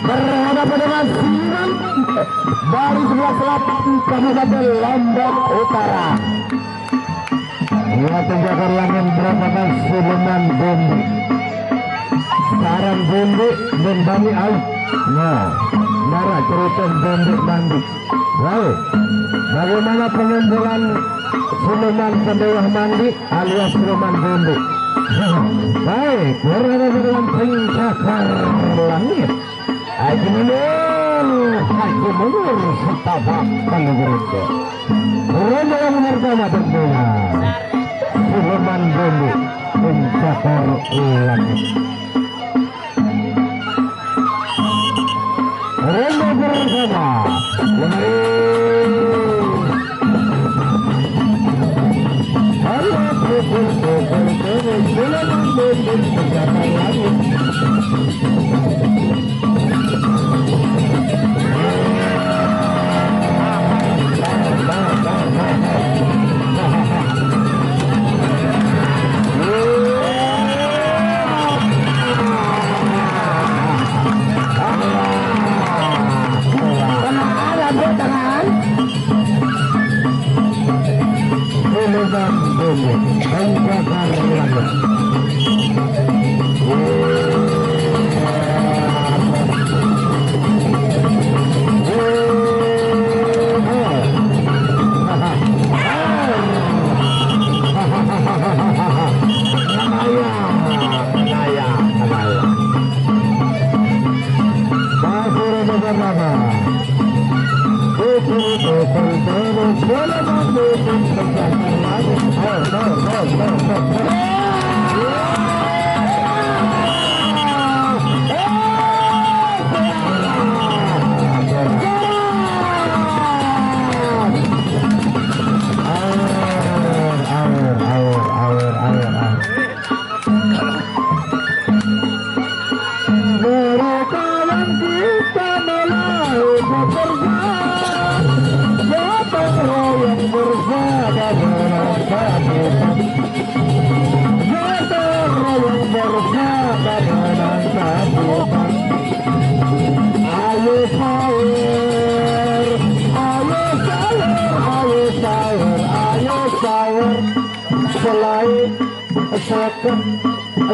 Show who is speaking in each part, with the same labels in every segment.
Speaker 1: berhadapan dengan Siram dari sebelah selatan Kabupaten Lombok Utara. Ya, penjaga langit merupakan Suleman Bombi. Sarang Bombi dan Bani Al. Nah, marah cerita Bombi Bandi. Baik, bagaimana pengumpulan Suleman Pendewah Mandi alias Suleman Bombi? Baik, berada dengan pencakar langit Haji Munur serta Bang Beruntung. Roda yang pertama tentunya Suleman Bombi pencakar langit. Roda pertama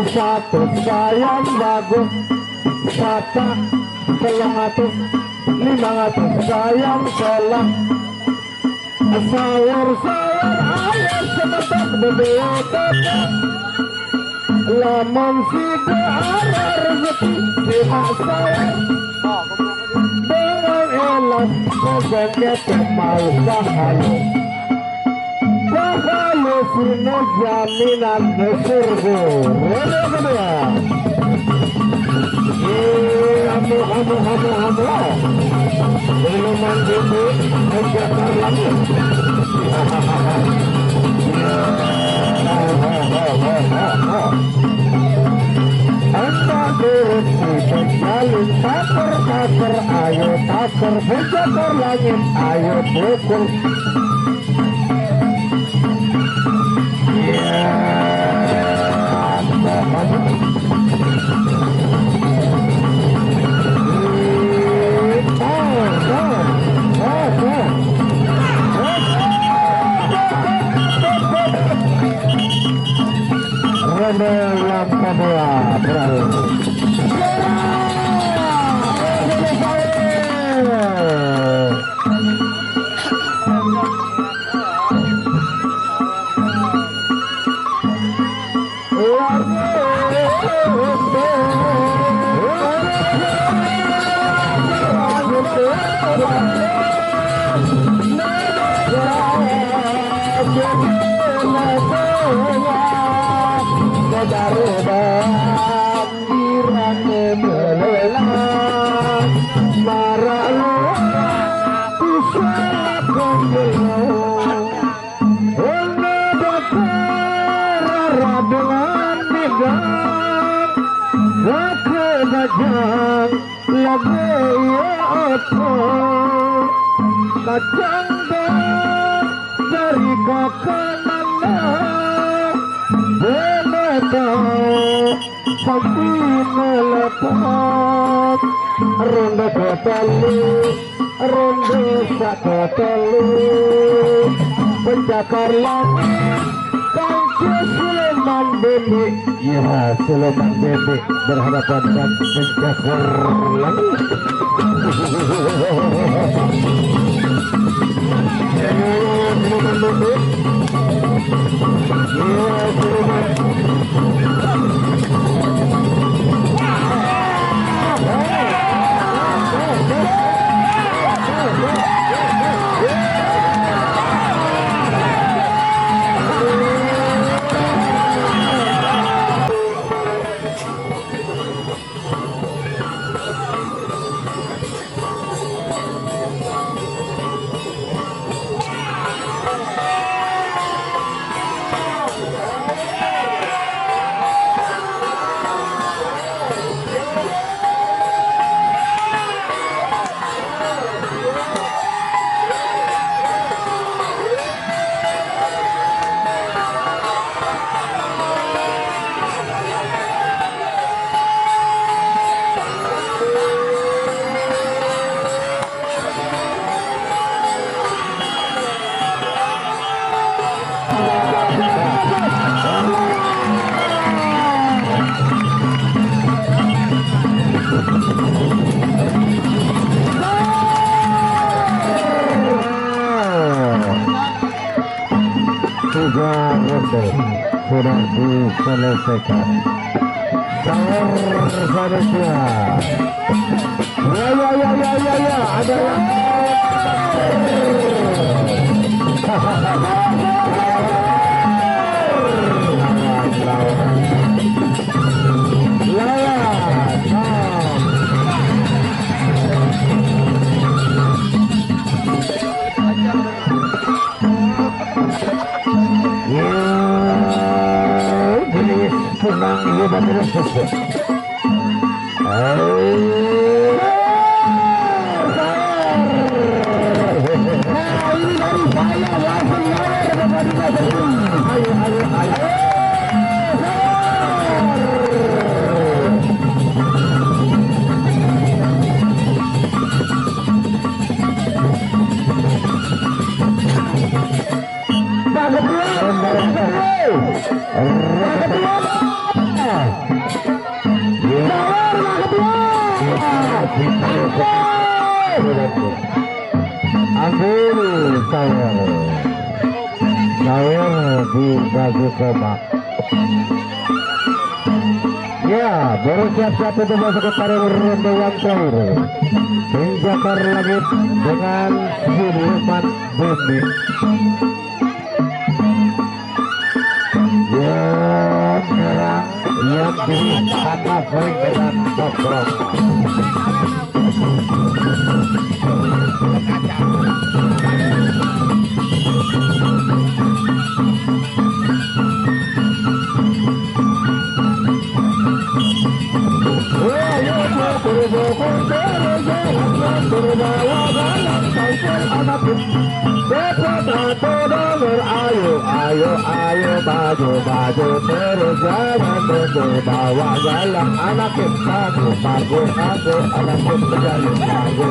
Speaker 1: satu sayang bagus satu 500 sayang selang sayur ayam semetok bebeotot lamon siga ada rezeki simak sayang dengan elas kosongnya mau bahalu sino jaminan surga. Roda kedua. Hamu. Suleman Bombi pencakar langit. Anda berhenti penjalin taker, ayo taker pencakar langit, ayo pukul. Kacang dari kanan beneta sampai melepas ronde ketelu ronde saketelu pencakar langit Kangku Sulaiman Bebe. Ya, Sulaiman Bebe berhadapan dengan pencakar langit. Ya, Sulaiman Bebe. Ya, Sulaiman. Tiga ronde sudah diselesaikan. Seharusnya ya ada senang hebat terus. Ambil saya dibagi komak. Ya, baru siap-siap untuk masuk ke pada ronde yang terakhir. Penjakar langit dengan Sulaiman Bebe. Yang merah, yang biru, karena sering dengan Tokrok. Ayo maju terus jangan terbawa jalan anak kita aku anak kita jalan aku